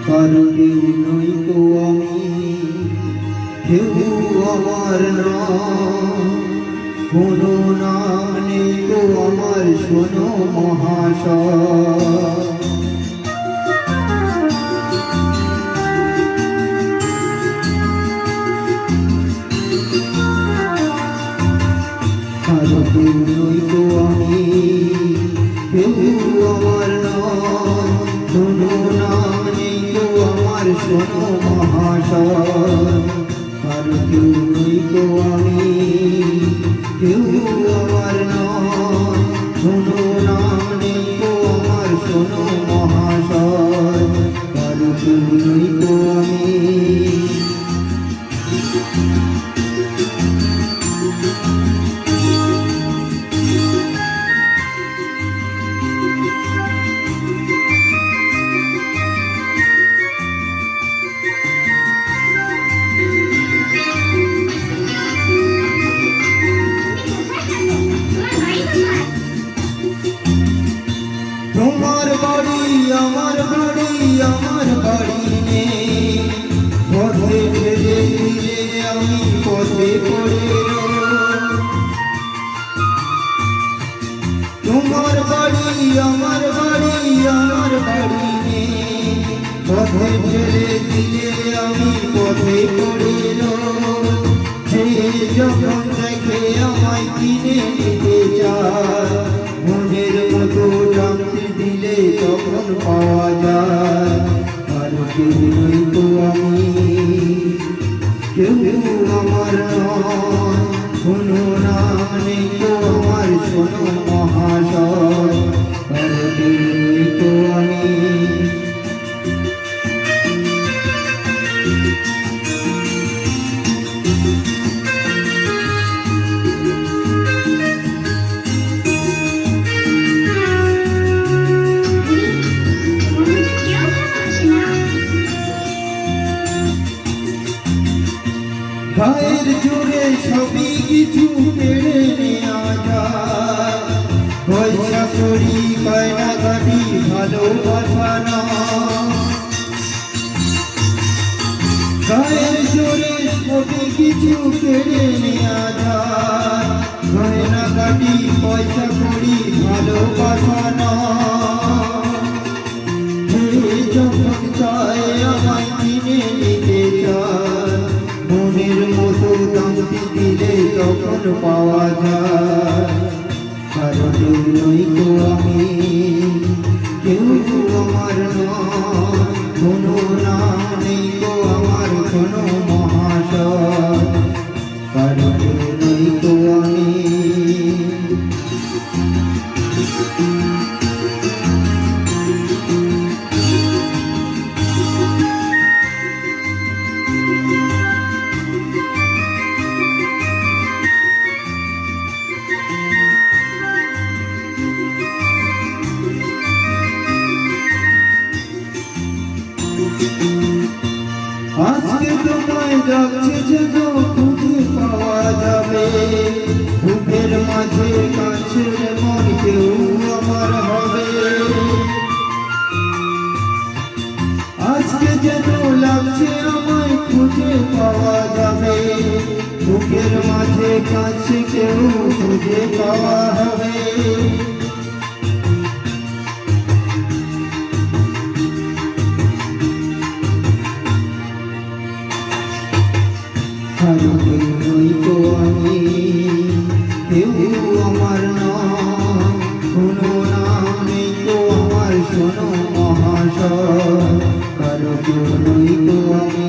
কারো কেউ নই তো আমি, কেউ আমার না, কোনো নাম নেই তো আমার, শোনো মহাশয়। কারো কেউ নই তো আমি, কেউ আমার না, কোনো নাম নেই তো আমার, শোনো মহাশয়। কারো কেউ নই তো আমি, কেউ আমার না, কোনো নাম নেই তো আমার, শোনো মহাশয়। কারো কেউ নই তো আমি। তোমার বাড়ি আমার বাড়ি, আমার বাড়ি নেই, পথে ফেলে দিলে আমি পথে পড়ে রই। তোমার বাড়ি আমার বাড়ি, আমার বাড়ি নেই, পথে ফেলে দিলে আমি পথে পড়ে রই। সে যখন দেখে আমায় কিনে নিতে চায়, মনের মতো টানতে দিলে তখন পাওয়া যায়। কারো কেউ নই তো আমি, কেউ আমার নয়, কোনো নাম নেই তো আমার, শোনো মহাশয়। কারো কেউ নই তো আমি। গায়ের জোরে সবই কিছু কেড়ে নেওয়া যায়, পয়সা করি গয়না গাড়ি ভালোবাসা না। গায়ের জোরে সবই কিছু কেড়ে নেওয়া যায়, গয়না গাড়ি পয়সা করি ভালোবাসা না। যখন চায় আমায় কিনে নিতে চায়, মনের মতো দামটি দিলে তখন পাওয়া যায়। কারো কেউ নই তো আমি, কেউ আমার নয়, কোনো নাম নেই তো আমার, শোনো মহাশয়। কারো কেউ নই তো আমি। আজকে তোমায় যাচ্ছে যেন খুঁজে পাওয়া যাবে, বুকের মাঝে কাছের মন কেউ আমার হবে। আজকে যেন লাগছে আমায় খুঁজে পাওয়া যাবে, বুকের মাঝে কাছে কেউ খুঁজে পাওয়া হবে। কারো কেউ নই তো আমি, কেউ আমার নয়, কোনো নাম নেই তো আমার, শোনো মহাশয়। কারো কেউ নই তো আমি।